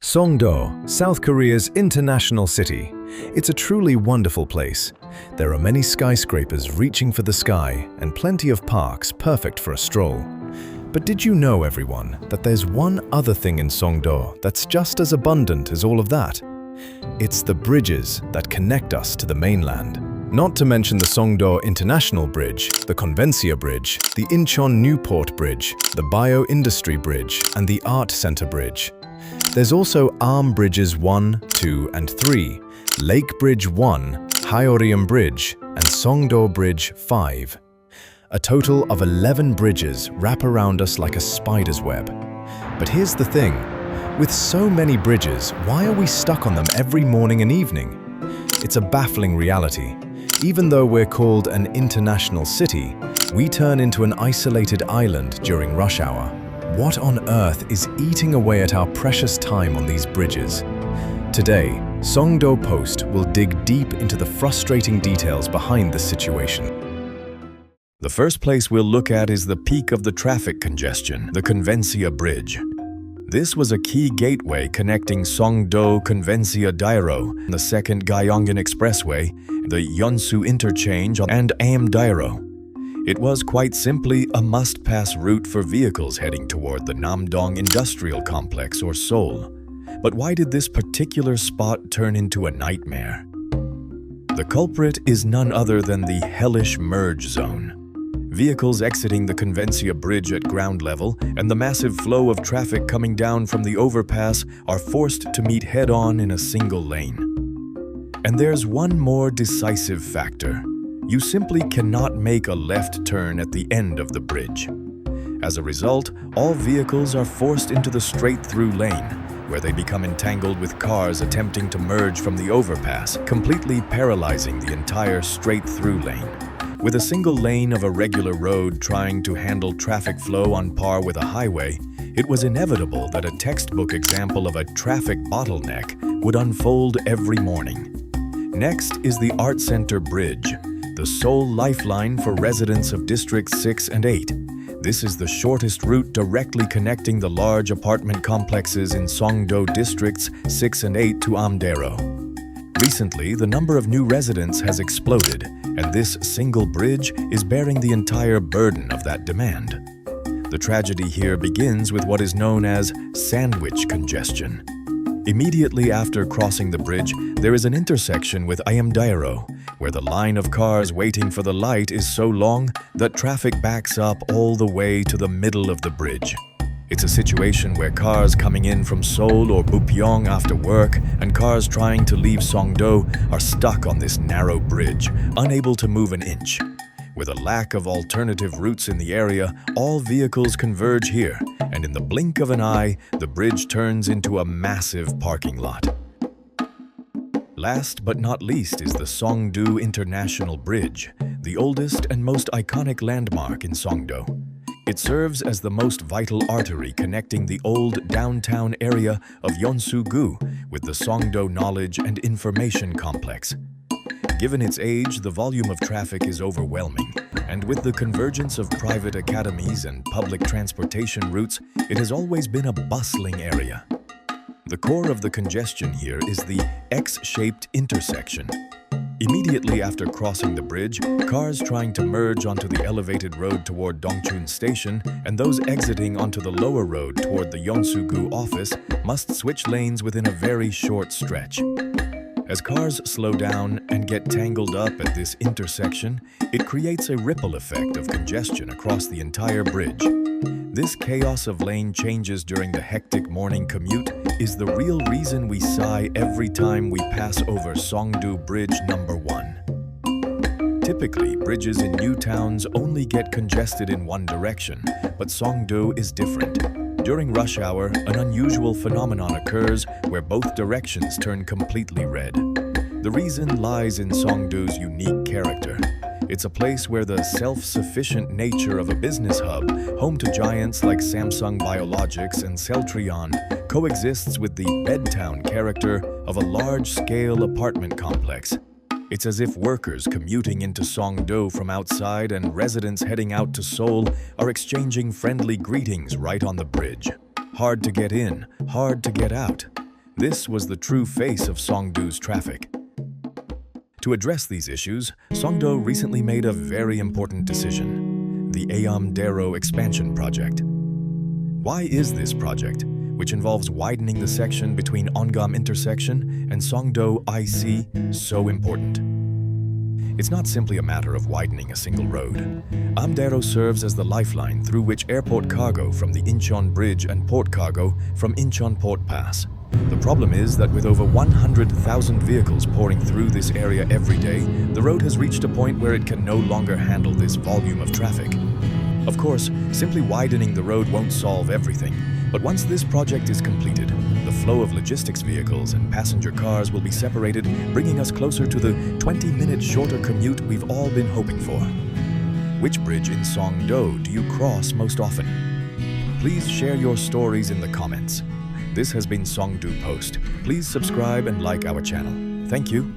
Songdo, South Korea's international city. It's a truly wonderful place. There are many skyscrapers reaching for the sky and plenty of parks perfect for a stroll. But did you know, everyone, that there's one other thing in Songdo that's just as abundant as all of that? It's the bridges that connect us to the mainland. Not to mention the Songdo International Bridge, the Convensia Bridge, the Incheon Newport Bridge, the Bio-Industry Bridge, and the Art Center Bridge. There's also Arm Bridges 1, 2, and 3, Lake Bridge 1, Hyeorium Bridge, and Songdo Bridge 5. A total of 11 bridges wrap around us like a spider's web. But here's the thing, with so many bridges, why are we stuck on them every morning and evening? It's a baffling reality. Even though we're called an international city, we turn into an isolated island during rush hour. What on earth is eating away at our precious time on these bridges? Today, Songdo Post will dig deep into the frustrating details behind this situation. The first place we'll look at is the peak of the traffic congestion, the Convensia Bridge. This was a key gateway connecting Songdo Convensia-dairo, the second Gyeonggan Expressway, the Yeonsu Interchange, and Aamdaero. It was quite simply a must-pass route for vehicles heading toward the Namdong Industrial Complex or Seoul. But why did this particular spot turn into a nightmare? The culprit is none other than the hellish merge zone. Vehicles exiting the Convensia Bridge at ground level and the massive flow of traffic coming down from the overpass are forced to meet head-on in a single lane. And there's one more decisive factor. You simply cannot make a left turn at the end of the bridge. As a result, all vehicles are forced into the straight-through lane, where they become entangled with cars attempting to merge from the overpass, completely paralyzing the entire straight-through lane. With a single lane of a regular road trying to handle traffic flow on par with a highway, it was inevitable that a textbook example of a traffic bottleneck would unfold every morning. Next is the Art Center Bridge, the sole lifeline for residents of Districts 6 and 8. This is the shortest route directly connecting the large apartment complexes in Songdo Districts 6 and 8 to Aamdaero. Recently, the number of new residents has exploded, and this single bridge is bearing the entire burden of that demand. The tragedy here begins with what is known as sandwich congestion. Immediately after crossing the bridge, there is an intersection with Aamdaero, where the line of cars waiting for the light is so long that traffic backs up all the way to the middle of the bridge. It's a situation where cars coming in from Seoul or Bupyeong after work and cars trying to leave Songdo are stuck on this narrow bridge, unable to move an inch. With a lack of alternative routes in the area, all vehicles converge here, and in the blink of an eye, the bridge turns into a massive parking lot. Last but not least is the Songdo International Bridge, the oldest and most iconic landmark in Songdo. It serves as the most vital artery connecting the old downtown area of Yeonsu-gu with the Songdo Knowledge and Information Complex. Given its age, the volume of traffic is overwhelming, and with the convergence of private academies and public transportation routes, it has always been a bustling area. The core of the congestion here is the X-shaped intersection. Immediately after crossing the bridge, cars trying to merge onto the elevated road toward Dongchun Station and those exiting onto the lower road toward the Yeonsu-gu office must switch lanes within a very short stretch. As cars slow down and get tangled up at this intersection, it creates a ripple effect of congestion across the entire bridge. This chaos of lane changes during the hectic morning commute is the real reason we sigh every time we pass over Songdo Bridge number 1. Typically, bridges in new towns only get congested in one direction, but Songdo is different. During rush hour, an unusual phenomenon occurs where both directions turn completely red. The reason lies in Songdo's unique character. It's a place where the self-sufficient nature of a business hub, home to giants like Samsung Biologics and Celltrion, coexists with the bedtown character of a large-scale apartment complex. It's as if workers commuting into Songdo from outside and residents heading out to Seoul are exchanging friendly greetings right on the bridge. Hard to get in, hard to get out. This was the true face of Songdo's traffic. To address these issues, Songdo recently made a very important decision: the Aamdero expansion project. Why is this project, which involves widening the section between Ongam intersection and Songdo IC, so important? It's not simply a matter of widening a single road. Aamdero serves as the lifeline through which airport cargo from the Incheon Bridge and port cargo from Incheon Port pass. The problem is that with over 100,000 vehicles pouring through this area every day, the road has reached a point where it can no longer handle this volume of traffic. Of course, simply widening the road won't solve everything, but once this project is completed, the flow of logistics vehicles and passenger cars will be separated, bringing us closer to the 20-minute shorter commute we've all been hoping for. Which bridge in Songdo do you cross most often? Please share your stories in the comments. This has been Songdo Post. Please subscribe and like our channel. Thank you.